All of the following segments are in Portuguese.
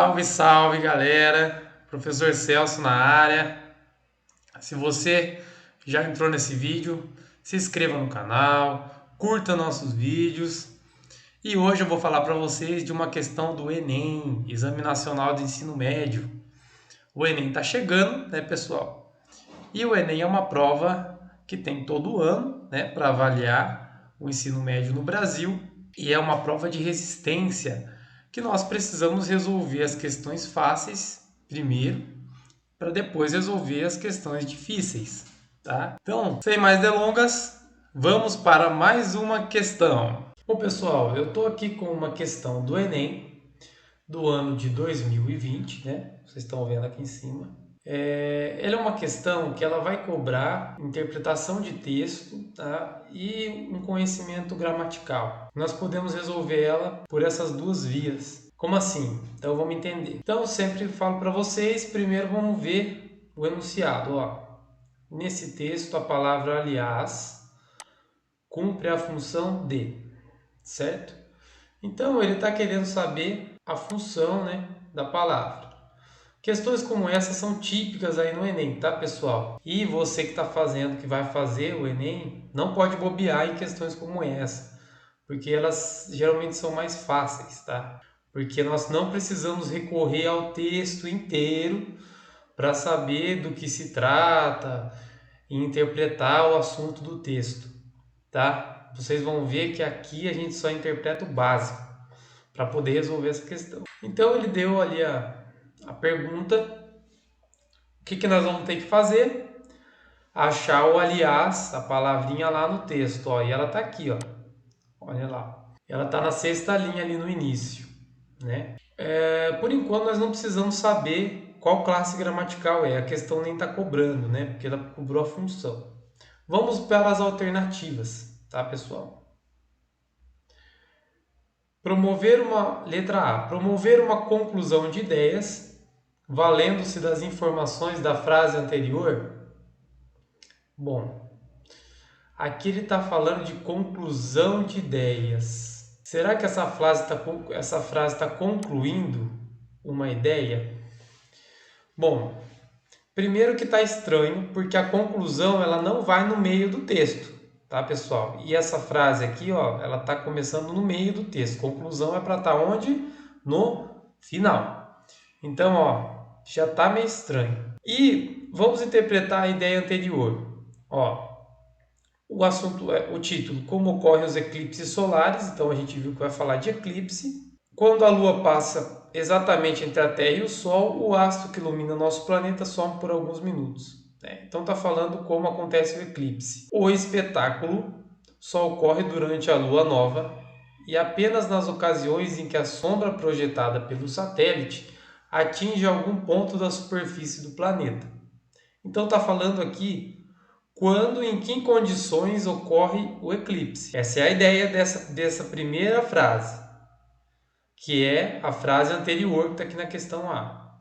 Salve, salve galera! Professor Celso na área. Se você já entrou nesse vídeo, se inscreva no canal, curta nossos vídeos. E hoje eu vou falar para vocês de uma questão do Enem, Exame Nacional de Ensino Médio. O Enem está chegando, né, pessoal? E o Enem é uma prova que tem todo ano, né, para avaliar o ensino médio no Brasil. E é uma prova de resistência que nós precisamos resolver as questões fáceis primeiro, para depois resolver as questões difíceis, tá? Então, sem mais delongas, vamos para mais uma questão. Bom, pessoal, eu estou aqui com uma questão do Enem do ano de 2020, né? Vocês estão vendo aqui em cima. Ela é uma questão que ela vai cobrar interpretação de texto, tá? E um conhecimento gramatical. Nós podemos resolver ela por essas duas vias. Como assim? Então vamos entender. Então eu sempre falo para vocês, primeiro vamos ver o enunciado. Ó. Nesse texto a palavra aliás cumpre a função de, certo? Então ele está querendo saber a função, né, da palavra. Questões como essa são típicas aí no Enem, tá, pessoal? E você que está fazendo, que vai fazer o Enem, não pode bobear em questões como essa, porque elas geralmente são mais fáceis, tá? Porque nós não precisamos recorrer ao texto inteiro para saber do que se trata e interpretar o assunto do texto, tá? Vocês vão ver que aqui a gente só interpreta o básico para poder resolver essa questão. Então ele deu ali a pergunta, o que nós vamos ter que fazer? Achar o aliás, a palavrinha lá no texto, ó, e ela está aqui, ó, olha lá. Ela está na sexta linha ali no início, né? Por enquanto nós não precisamos saber qual classe gramatical é, a questão nem está cobrando, né? Porque ela cobrou a função. Vamos para as alternativas, tá, pessoal? Letra A, promover uma conclusão de ideias valendo-se das informações da frase anterior. Bom, aqui ele está falando de conclusão de ideias. Será que essa frase está concluindo uma ideia? Bom, primeiro que está estranho, porque a conclusão ela não vai no meio do texto, tá, pessoal? E essa frase aqui, ó, ela está começando no meio do texto. Conclusão é para estar onde? No final. Então, ó, já está meio estranho. E vamos interpretar a ideia anterior. Ó, o assunto é o título, como ocorrem os eclipses solares. Então a gente viu que vai falar de eclipse. Quando a Lua passa exatamente entre a Terra e o Sol, o astro que ilumina nosso planeta some por alguns minutos. Então está falando como acontece o eclipse. O espetáculo só ocorre durante a Lua nova e apenas nas ocasiões em que a sombra projetada pelo satélite atinge algum ponto da superfície do planeta. Então está falando aqui quando e em que condições ocorre o eclipse. Essa é a ideia dessa primeira frase, que é a frase anterior que está aqui na questão A.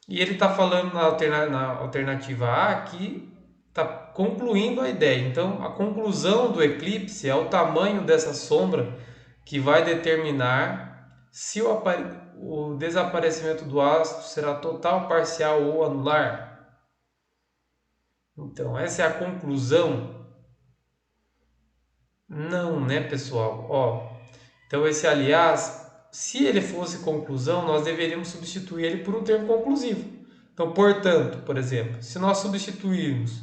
E ele está falando na alternativa A que está concluindo a ideia. Então, a conclusão do eclipse é o tamanho dessa sombra que vai determinar se o desaparecimento do astro será total, parcial ou anular. Então, essa é a conclusão? Não, né, pessoal? Ó, então, esse aliás, se ele fosse conclusão, nós deveríamos substituir ele por um termo conclusivo. Então, portanto, por exemplo, se nós substituirmos,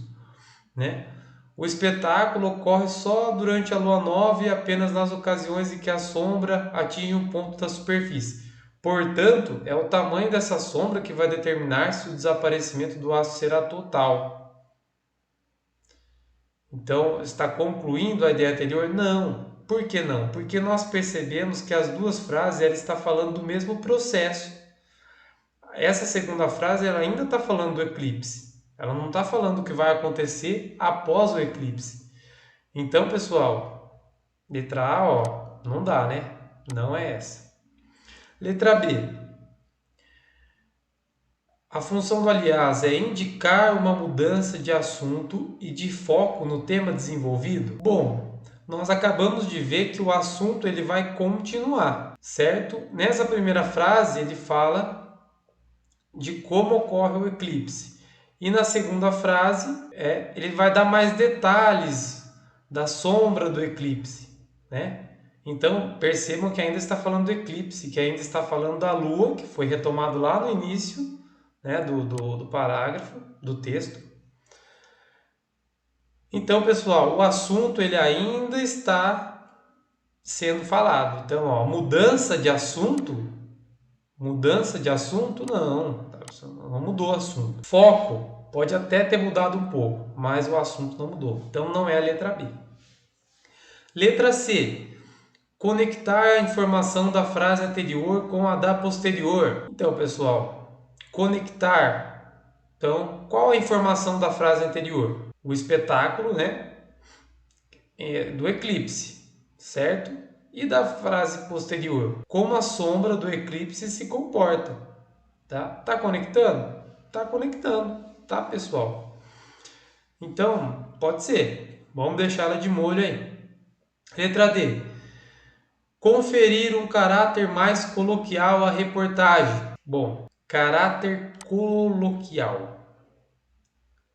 né, o espetáculo ocorre só durante a lua nova e apenas nas ocasiões em que a sombra atinge um ponto da superfície. Portanto, é o tamanho dessa sombra que vai determinar se o desaparecimento do astro será total. Então, está concluindo a ideia anterior? Não. Por que não? Porque nós percebemos que as duas frases ela está falando do mesmo processo. Essa segunda frase ela ainda está falando do eclipse. Ela não está falando o que vai acontecer após o eclipse. Então, pessoal, letra A, ó, não dá, né? Não é essa. Letra B. A função do aliás é indicar uma mudança de assunto e de foco no tema desenvolvido? Bom, nós acabamos de ver que o assunto ele vai continuar, certo? Nessa primeira frase ele fala de como ocorre o eclipse. E na segunda frase, ele vai dar mais detalhes da sombra do eclipse, né? Então, percebam que ainda está falando do eclipse, que ainda está falando da Lua, que foi retomado lá no início, né, do parágrafo, do texto. Então, pessoal, o assunto ele ainda está sendo falado. Então, ó, mudança de assunto não, tá? Não mudou o assunto. Foco pode até ter mudado um pouco, mas o assunto não mudou. Então, não é a letra B. Letra C. Conectar a informação da frase anterior com a da posterior. Então, pessoal, conectar. Então, qual a informação da frase anterior? O espetáculo, né, do eclipse, certo? E da frase posterior? Como a sombra do eclipse se comporta. Tá? Tá conectando? Tá conectando, tá, pessoal? Então, pode ser. Vamos deixá-la de molho aí. Letra D. Conferir um caráter mais coloquial à reportagem. Bom, caráter coloquial.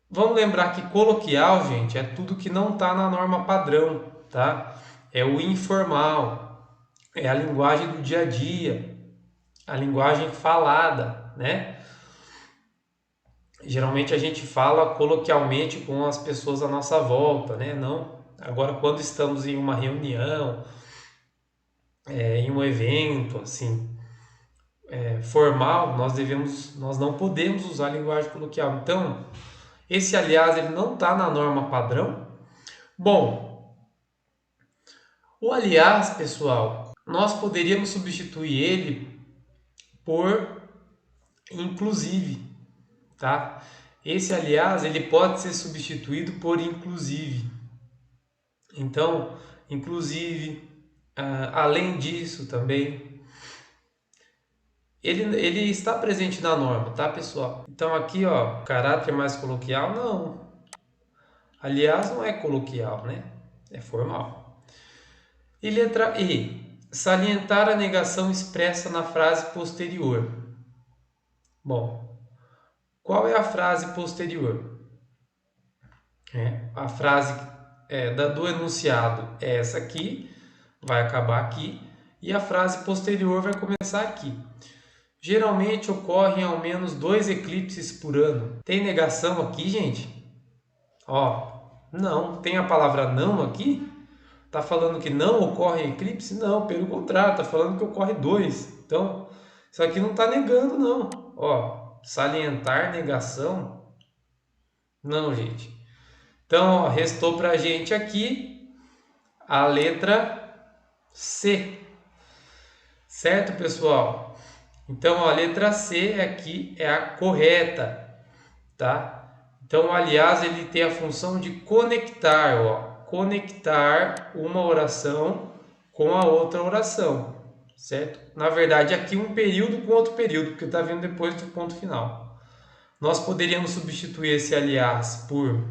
Vamos lembrar que coloquial, gente, é tudo que não está na norma padrão, tá? É o informal, é a linguagem do dia a dia, a linguagem falada, né? Geralmente a gente fala coloquialmente com as pessoas à nossa volta, né? Não. Agora, quando estamos em uma reunião, em um evento, assim, formal, nós não podemos usar a linguagem coloquial. Então, esse, aliás, ele não está na norma padrão. Bom, o aliás, pessoal, nós poderíamos substituir ele por inclusive, tá? Esse, aliás, ele pode ser substituído por inclusive. Então, inclusive, além disso também, ele está presente na norma, tá, pessoal? Então aqui, ó, caráter mais coloquial, não. Aliás, não é coloquial, né? É formal. E letra E. Salientar a negação expressa na frase posterior. Bom, qual é a frase posterior? A frase do enunciado é essa aqui, vai acabar aqui, e a frase posterior vai começar aqui. Geralmente ocorrem ao menos 2 eclipses por ano. Tem negação aqui, gente? Ó, não. Tem a palavra não aqui? Tá falando que não ocorre eclipse? Não, pelo contrário, tá falando que ocorre 2. Então, isso aqui não tá negando, não. Ó, salientar negação? Não, gente. Então, ó, restou pra gente aqui a letra C. Certo, pessoal? Então, ó, a letra C aqui é a correta, tá? Então, aliás, ele tem a função de conectar, ó, conectar uma oração com a outra oração, certo? Na verdade, aqui um período com outro período, porque está vindo depois do ponto final. Nós poderíamos substituir esse aliás por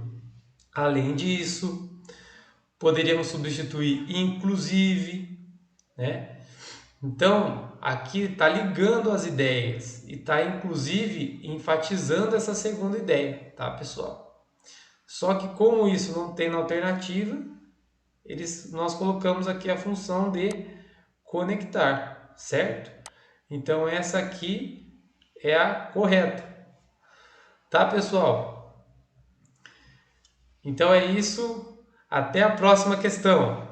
além disso, poderíamos substituir inclusive, né? Então, aqui está ligando as ideias e está, inclusive, enfatizando essa segunda ideia, tá, pessoal? Só que como isso não tem na alternativa, nós colocamos aqui a função de conectar, certo? Então, essa aqui é a correta, tá, pessoal? Então é isso, até a próxima questão.